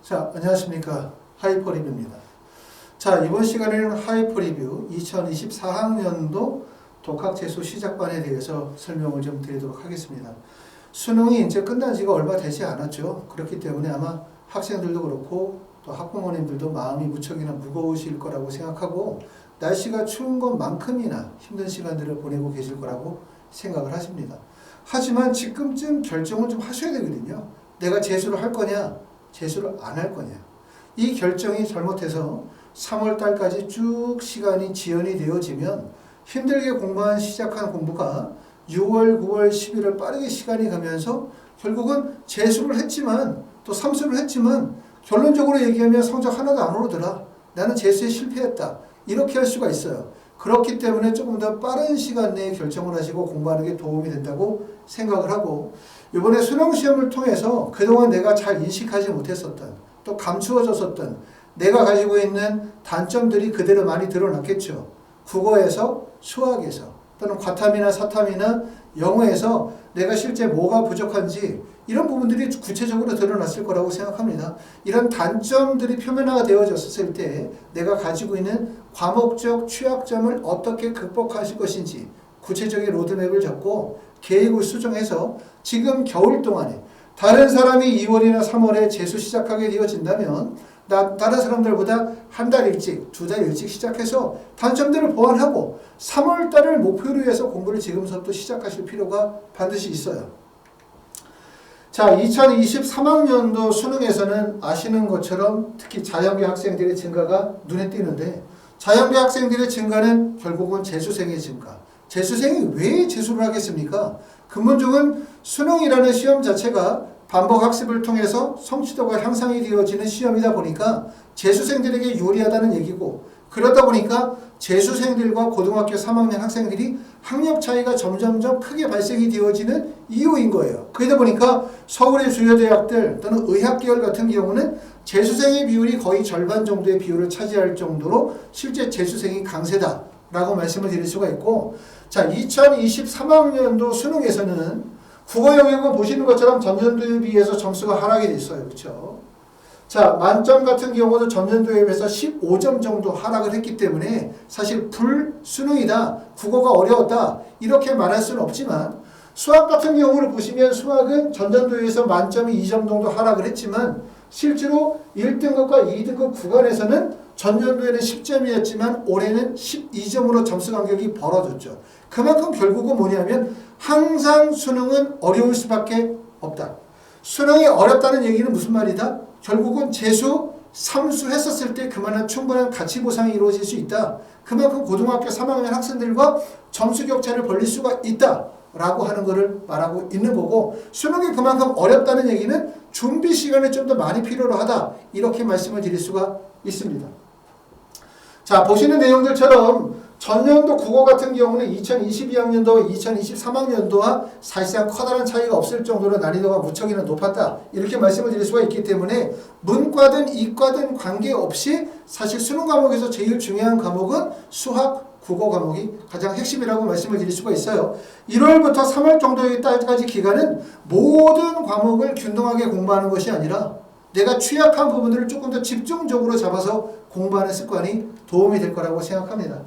자, 안녕하십니까. 하이퍼리뷰입니다. 자, 이번 시간에는 하이퍼리뷰 2024학년도 독학재수 시작반에 대해서 설명을 좀 드리도록 하겠습니다. 수능이 이제 끝난 지가 얼마 되지 않았죠. 그렇기 때문에 아마 학생들도 그렇고 또 학부모님들도 마음이 무척이나 무거우실 거라고 생각하고 날씨가 추운 것만큼이나 힘든 시간들을 보내고 계실 거라고 생각을 하십니다. 하지만 지금쯤 결정을 좀 하셔야 되거든요. 내가 재수를 할 거냐, 재수를 안 할 거냐. 이 결정이 잘못해서 3월 달까지 쭉 시간이 지연이 되어지면 힘들게 시작한 공부가 6월, 9월, 11월 빠르게 시간이 가면서 결국은 재수를 했지만 또 삼수를 했지만 결론적으로 얘기하면 성적 하나도 안 오르더라. 나는 재수에 실패했다. 이렇게 할 수가 있어요. 그렇기 때문에 조금 더 빠른 시간 내에 결정을 하시고 공부하는 게 도움이 된다고 생각을 하고, 이번에 수능시험을 통해서 그동안 내가 잘 인식하지 못했었던 또 감추어졌었던 내가 가지고 있는 단점들이 그대로 많이 드러났겠죠. 국어에서, 수학에서, 또는 과탐이나 사탐이나 영어에서 내가 실제 뭐가 부족한지 이런 부분들이 구체적으로 드러났을 거라고 생각합니다. 이런 단점들이 표면화가 되어졌을 때 내가 가지고 있는 과목적 취약점을 어떻게 극복하실 것인지 구체적인 로드맵을 잡고 계획을 수정해서 지금 겨울 동안에 다른 사람이 2월이나 3월에 재수 시작하게 되어진다면 다른 사람들보다 한 달 일찍, 2달 일찍 시작해서 단점들을 보완하고 3월 달을 목표로 해서 공부를 지금부터 시작하실 필요가 반드시 있어요. 자, 2023학년도 수능에서는 아시는 것처럼 특히 자연계 학생들의 증가가 눈에 띄는데, 자연계 학생들의 증가는 결국은 재수생의 증가. 재수생이 왜 재수를 하겠습니까? 근본적인 수능이라는 시험 자체가 반복 학습을 통해서 성취도가 향상이 되어지는 시험이다 보니까 재수생들에게 유리하다는 얘기고, 그러다 보니까 재수생들과 고등학교 3학년 학생들이 학력 차이가 점점점 크게 발생이 되어지는 이유인 거예요. 그러다 보니까 서울의 주요 대학들 또는 의학계열 같은 경우는 재수생의 비율이 거의 절반 정도의 비율을 차지할 정도로 실제 재수생이 강세다라고 말씀을 드릴 수가 있고, 자, 2023학년도 수능에서는 국어 영역은 보시는 것처럼 전년도에 비해서 점수가 하락이 됐어요. 그렇죠? 자, 만점 같은 경우도 전년도에 비해서 15점 정도 하락을 했기 때문에 사실 불수능이다, 국어가 어려웠다 이렇게 말할 수는 없지만, 수학 같은 경우를 보시면 수학은 전년도에서 만점이 2점 정도 하락을 했지만 실제로 1등급과 2등급 구간에서는 전년도에는 10점이었지만 올해는 12점으로 점수 간격이 벌어졌죠. 그만큼 결국은 뭐냐면 항상 수능은 어려울 수밖에 없다. 수능이 어렵다는 얘기는 무슨 말이다? 결국은 재수, 삼수 했었을 때 그만한 충분한 가치 보상이 이루어질 수 있다. 그만큼 고등학교 3학년 학생들과 점수 격차를 벌릴 수가 있다 라고 하는 것을 말하고 있는 거고, 수능이 그만큼 어렵다는 얘기는 준비 시간이 좀 더 많이 필요로 하다, 이렇게 말씀을 드릴 수가 있습니다. 자, 보시는 내용들처럼 전년도 국어 같은 경우는 2022학년도와 2023학년도와 사실상 커다란 차이가 없을 정도로 난이도가 무척이나 높았다, 이렇게 말씀을 드릴 수가 있기 때문에 문과든 이과든 관계없이 사실 수능 과목에서 제일 중요한 과목은 수학, 국어 과목이 가장 핵심이라고 말씀을 드릴 수가 있어요. 1월부터 3월 정도의 때까지 기간은 모든 과목을 균등하게 공부하는 것이 아니라 내가 취약한 부분들을 조금 더 집중적으로 잡아서 공부하는 습관이 도움이 될 거라고 생각합니다.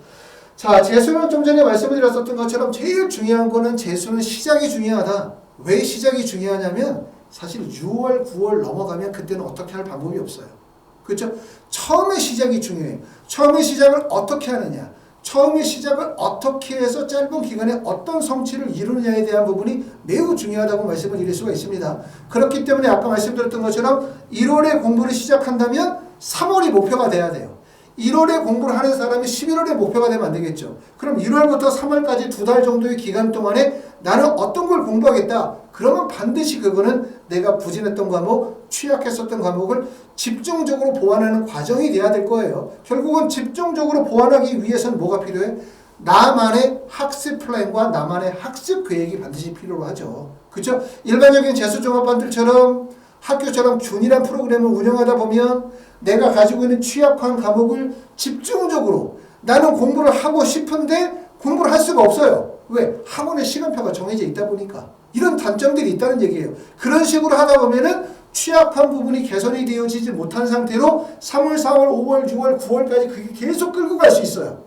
자, 재수는 좀 전에 말씀을 드렸었던 것처럼 제일 중요한 거는 재수는 시작이 중요하다. 왜 시작이 중요하냐면 사실 6월, 9월 넘어가면 그때는 어떻게 할 방법이 없어요. 그렇죠? 처음에 시작이 중요해요. 처음에 시작을 어떻게 하느냐, 처음에 시작을 어떻게 해서 짧은 기간에 어떤 성취를 이루느냐에 대한 부분이 매우 중요하다고 말씀을 드릴 수가 있습니다. 그렇기 때문에 아까 말씀드렸던 것처럼 1월에 공부를 시작한다면 3월이 목표가 돼야 돼요. 1월에 공부를 하는 사람이 11월에 목표가 되면 안 되겠죠. 그럼 1월부터 3월까지 2달 정도의 기간 동안에 나는 어떤 걸 공부하겠다. 그러면 반드시 그거는 내가 부진했던 과목, 취약했었던 과목을 집중적으로 보완하는 과정이 돼야 될 거예요. 결국은 집중적으로 보완하기 위해서는 뭐가 필요해? 나만의 학습 플랜과 나만의 학습 계획이 반드시 필요로 하죠. 그렇죠? 일반적인 재수종합반들처럼 학교처럼 균일한 프로그램을 운영하다 보면 내가 가지고 있는 취약한 과목을 집중적으로 나는 공부를 하고 싶은데 공부를 할 수가 없어요. 왜? 학원의 시간표가 정해져 있다 보니까. 이런 단점들이 있다는 얘기예요. 그런 식으로 하다 보면은 취약한 부분이 개선이 되어지지 못한 상태로 3월, 4월, 5월, 6월, 9월까지 그게 계속 끌고 갈 수 있어요.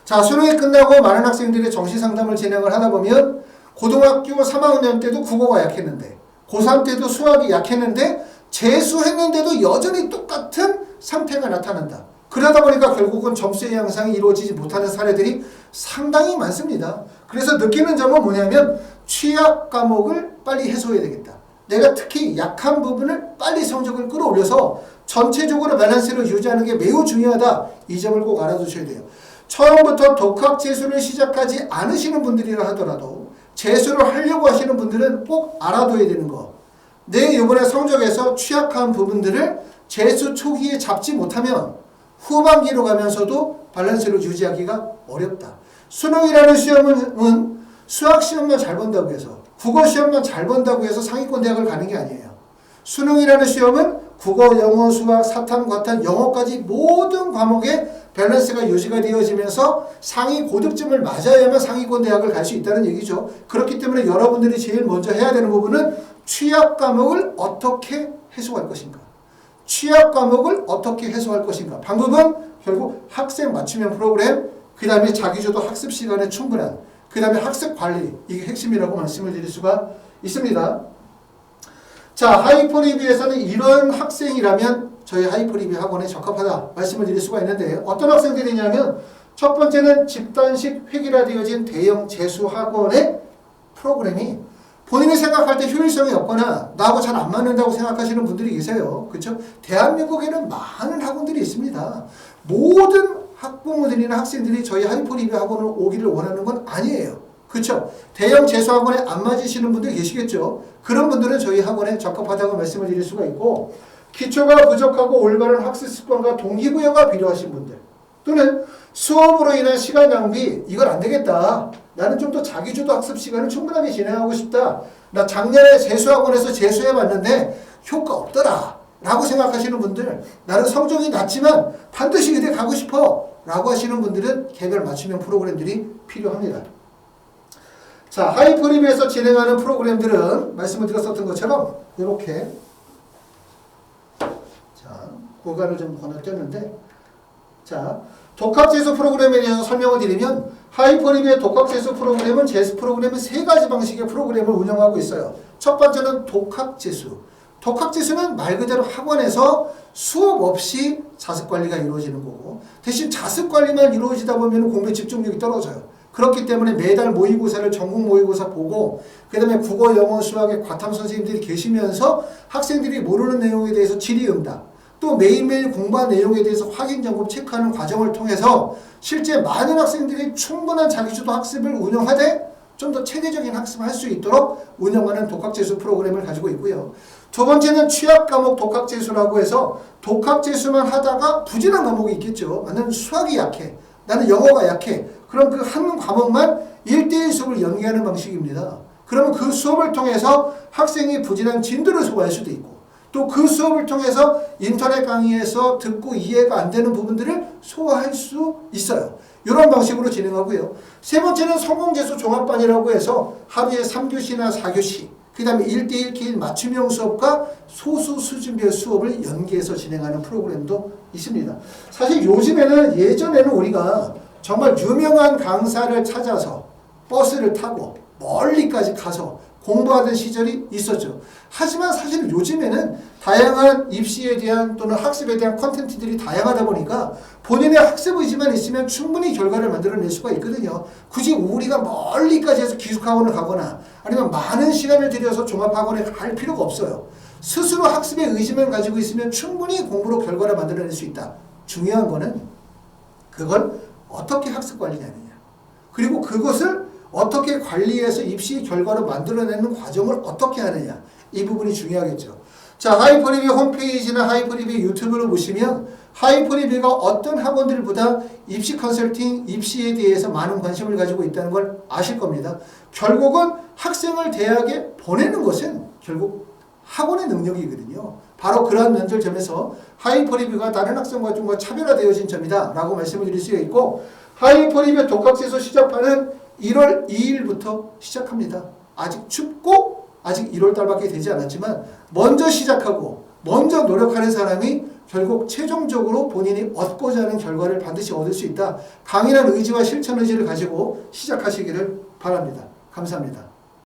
자, 수능이 끝나고 많은 학생들이 정시 상담을 진행을 하다 보면 고등학교 3학년 때도 국어가 약했는데 고3 때도 수학이 약했는데 재수했는데도 여전히 똑같은 상태가 나타난다. 그러다 보니까 결국은 점수의 향상이 이루어지지 못하는 사례들이 상당히 많습니다. 그래서 느끼는 점은 뭐냐면 취약 과목을 빨리 해소해야 되겠다. 내가 특히 약한 부분을 빨리 성적을 끌어올려서 전체적으로 밸런스를 유지하는 게 매우 중요하다. 이 점을 꼭 알아두셔야 돼요. 처음부터 독학 재수를 시작하지 않으시는 분들이라 하더라도 재수를 하려고 하시는 분들은 꼭 알아둬야 되는 거. 내 이번에 성적에서 취약한 부분들을 재수 초기에 잡지 못하면 후반기로 가면서도 밸런스를 유지하기가 어렵다. 수능이라는 시험은 수학 시험만 잘 본다고 해서 국어 시험만 잘 본다고 해서 상위권 대학을 가는 게 아니에요. 수능이라는 시험은 국어, 영어, 수학, 사탐, 과탐, 영어까지 모든 과목에 밸런스가 유지가 되어지면서 상위 고득점을 맞아야만 상위권 대학을 갈 수 있다는 얘기죠. 그렇기 때문에 여러분들이 제일 먼저 해야 되는 부분은 취약 과목을 어떻게 해소할 것인가. 취약 과목을 어떻게 해소할 것인가. 방법은 결국 학생 맞춤형 프로그램, 그 다음에 자기주도 학습 시간에 충분한, 그 다음에 학습 관리, 이게 핵심이라고 말씀을 드릴 수가 있습니다. 자, 하이퍼리뷰에서는 이런 학생이라면 저희 하이퍼리뷰 학원에 적합하다 말씀을 드릴 수가 있는데 어떤 학생들이냐면 첫 번째는 집단식 획일화되어진 대형 재수 학원의 프로그램이 본인이 생각할 때 효율성이 없거나 나하고 잘 안 맞는다고 생각하시는 분들이 계세요. 그렇죠? 대한민국에는 많은 학원들이 있습니다. 모든 학부모들이나 학생들이 저희 하이퍼리뷰 학원을 오기를 원하는 건 아니에요. 그렇죠? 대형 재수학원에 안 맞으시는 분들 계시겠죠? 그런 분들은 저희 학원에 적합하다고 말씀을 드릴 수가 있고 기초가 부족하고 올바른 학습 습관과 동기부여가 필요하신 분들 또는 수업으로 인한 시간 낭비 이건 안 되겠다. 나는 좀 더 자기주도 학습 시간을 충분하게 진행하고 싶다. 나 작년에 재수학원에서 재수해봤는데 효과 없더라. 라고 생각하시는 분들 나는 성적이 낮지만 반드시 의대 가고 싶어. 라고 하시는 분들은 개별 맞춤형 프로그램들이 필요합니다. 자, 하이퍼리뷰에서 진행하는 프로그램들은 말씀을 드렸었던 것처럼 이렇게 자, 구간을 좀 건너뛰었는데 자, 독학재수 프로그램에 대해서 설명을 드리면 하이퍼리뷰의 독학재수 프로그램은 재수 프로그램은 세 가지 방식의 프로그램을 운영하고 있어요. 첫 번째는 독학재수. 독학재수는 말 그대로 학원에서 수업 없이 자습관리가 이루어지는 거고 대신 자습관리만 이루어지다 보면 공부에 집중력이 떨어져요. 그렇기 때문에 매달 모의고사를 전국 모의고사 보고 그 다음에 국어, 영어, 수학의 과탐 선생님들이 계시면서 학생들이 모르는 내용에 대해서 질의응답 또 매일매일 공부한 내용에 대해서 확인, 점검, 체크하는 과정을 통해서 실제 많은 학생들이 충분한 자기주도 학습을 운영하되 좀 더 체계적인 학습을 할 수 있도록 운영하는 독학재수 프로그램을 가지고 있고요. 두 번째는 취약 과목 독학재수라고 해서 독학재수만 하다가 부진한 과목이 있겠죠. 나는 수학이 약해. 나는 영어가 약해. 그럼 그 한 과목만 1대1 수업을 연계하는 방식입니다. 그러면 그 수업을 통해서 학생이 부진한 진도를 소화할 수도 있고 또 그 수업을 통해서 인터넷 강의에서 듣고 이해가 안 되는 부분들을 소화할 수 있어요. 이런 방식으로 진행하고요. 세 번째는 성공재수 종합반이라고 해서 하루에 3교시나 4교시 그 다음에 1대1 개인 맞춤형 수업과 소수 수준별 수업을 연계해서 진행하는 프로그램도 있습니다. 사실 요즘에는 예전에는 우리가 정말 유명한 강사를 찾아서 버스를 타고 멀리까지 가서 공부하던 시절이 있었죠. 하지만 사실 요즘에는 다양한 입시에 대한 또는 학습에 대한 콘텐츠들이 다양하다 보니까 본인의 학습 의지만 있으면 충분히 결과를 만들어낼 수가 있거든요. 굳이 우리가 멀리까지 해서 기숙학원을 가거나 아니면 많은 시간을 들여서 종합학원에 갈 필요가 없어요. 스스로 학습의 의지만 가지고 있으면 충분히 공부로 결과를 만들어낼 수 있다. 중요한 거는 그걸 어떻게 학습 관리하느냐. 그리고 그것을 어떻게 관리해서 입시 결과를 만들어내는 과정을 어떻게 하느냐. 이 부분이 중요하겠죠. 자, 하이퍼리뷰 홈페이지나 하이퍼리뷰 유튜브를 보시면 하이퍼리뷰가 어떤 학원들보다 입시 컨설팅, 입시에 대해서 많은 관심을 가지고 있다는 걸 아실 겁니다. 결국은 학생을 대학에 보내는 것은 결국 학원의 능력이거든요. 바로 그러한 면접점에서 하이퍼리뷰가 다른 학생과 좀 차별화되어진 점이다 라고 말씀을 드릴 수가 있고 하이퍼리뷰 독학재수 시작판은 1월 2일부터 시작합니다. 아직 춥고 아직 1월 달밖에 되지 않았지만 먼저 시작하고 먼저 노력하는 사람이 결국 최종적으로 본인이 얻고자 하는 결과를 반드시 얻을 수 있다. 강인한 의지와 실천 의지를 가지고 시작하시기를 바랍니다. 감사합니다.